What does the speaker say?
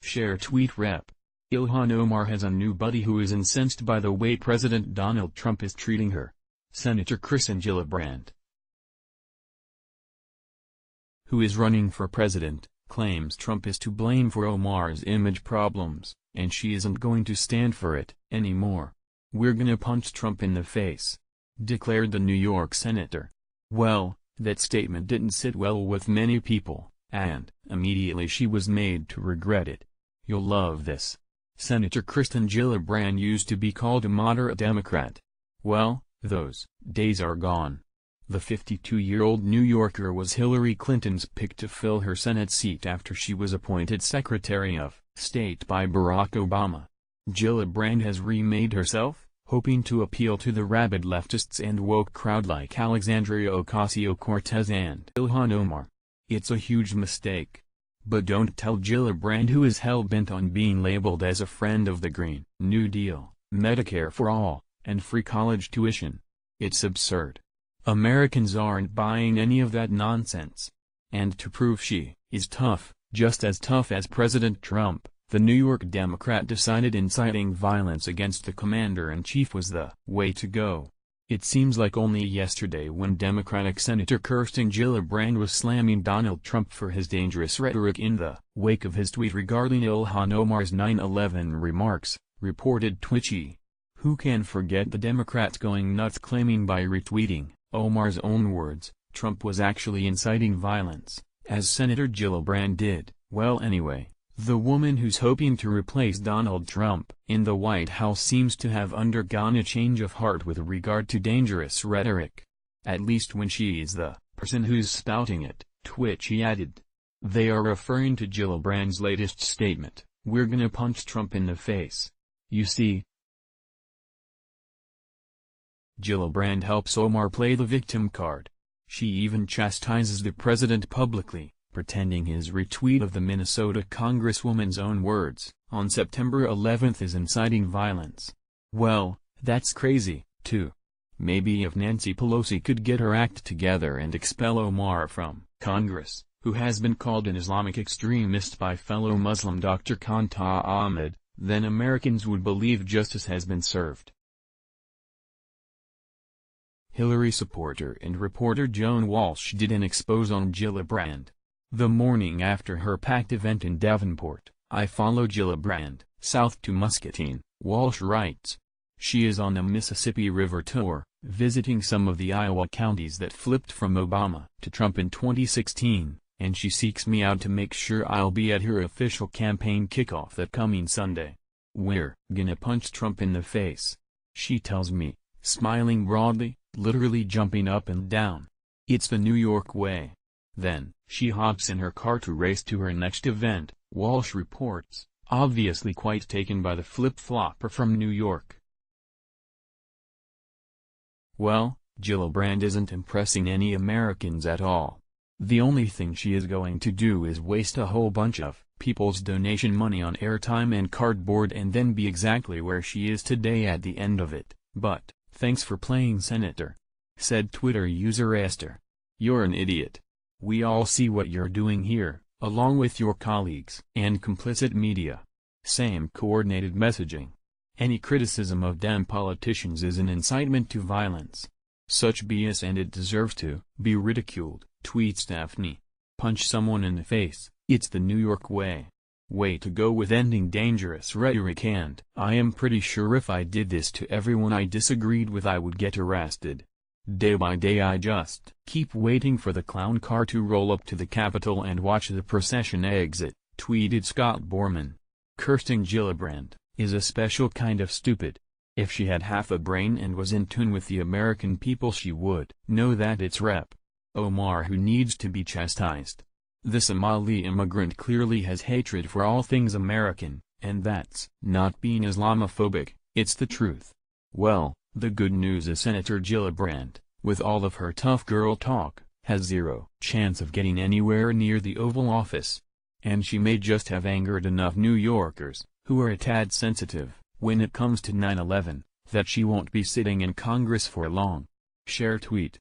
ShareTweetRep. Ilhan Omar has a new buddy who is incensed by the way President Donald Trump is treating her. Senator Kristen Gillibrand, who is running for president, claims Trump is to blame for Omar's image problems, and she isn't going to stand for it anymore. "We're gonna punch Trump in the face," declared the New York senator. Well, that statement didn't sit well with many people, and immediately she was made to regret it. You'll love this. Senator Kristen Gillibrand used to be called a moderate Democrat. Well, those days are gone. The 52-year-old New Yorker was Hillary Clinton's pick to fill her Senate seat after she was appointed Secretary of State by Barack Obama. Gillibrand has remade herself, hoping to appeal to the rabid leftists and woke crowd like Alexandria Ocasio-Cortez and Ilhan Omar. It's a huge mistake. But don't tell Gillibrand, who is hell-bent on being labeled as a friend of the Green New Deal, Medicare for all, and free college tuition. It's absurd. Americans aren't buying any of that nonsense. And to prove she is tough, just as tough as President Trump, the New York Democrat decided inciting violence against the commander-in-chief was the way to go. It seems like only yesterday when Democratic Senator Kristen Gillibrand was slamming Donald Trump for his dangerous rhetoric in the wake of his tweet regarding Ilhan Omar's 9/11 remarks, reported Twitchy. Who can forget the Democrats going nuts claiming by retweeting Omar's own words, Trump was actually inciting violence, as Senator Gillibrand did. Well, anyway, the woman who's hoping to replace Donald Trump in the White House seems to have undergone a change of heart with regard to dangerous rhetoric. At least when she is the person who's spouting it, Twitchy added. They are referring to Gillibrand's latest statement, "We're gonna punch Trump in the face." You see, Gillibrand helps Omar play the victim card. She even chastises the president publicly, pretending his retweet of the Minnesota Congresswoman's own words, on September 11th is inciting violence. Well, that's crazy, too. Maybe if Nancy Pelosi could get her act together and expel Omar from Congress, who has been called an Islamic extremist by fellow Muslim Dr. Kanta Ahmed, then Americans would believe justice has been served. Hillary supporter and reporter Joan Walsh did an expose on Gillibrand. The morning after her PACT event in Davenport, I follow Gillibrand, south to Muscatine, Walsh writes. She is on a Mississippi River tour, visiting some of the Iowa counties that flipped from Obama to Trump in 2016, and she seeks me out to make sure I'll be at her official campaign kickoff that coming Sunday. "We're gonna punch Trump in the face," she tells me, smiling broadly, literally jumping up and down. It's the New York way. Then, she hops in her car to race to her next event, Walsh reports, obviously quite taken by the flip-flopper from New York. Well, Gillibrand isn't impressing any Americans at all. The only thing she is going to do is waste a whole bunch of people's donation money on airtime and cardboard and then be exactly where she is today at the end of it. But, thanks for playing Senator, said Twitter user Esther. You're an idiot. We all see what you're doing here, along with your colleagues and complicit media. Same coordinated messaging. Any criticism of Dem politicians is an incitement to violence. Such BS, and it deserves to be ridiculed, tweets Daphne. Punch someone in the face, it's the New York way. Way to go with ending dangerous rhetoric, and I am pretty sure if I did this to everyone I disagreed with I would get arrested. Day by day I just keep waiting for the clown car to roll up to the Capitol and watch the procession exit, tweeted Scott Borman. Kristen Gillibrand is a special kind of stupid. If she had half a brain and was in tune with the American people, she would know that it's Rep. Omar who needs to be chastised. The Somali immigrant clearly has hatred for all things American, and that's not being Islamophobic, it's the truth. Well, the good news is Senator Gillibrand, with all of her tough girl talk, has zero chance of getting anywhere near the Oval Office. And she may just have angered enough New Yorkers, who are a tad sensitive when it comes to 9/11, that she won't be sitting in Congress for long. Share tweet.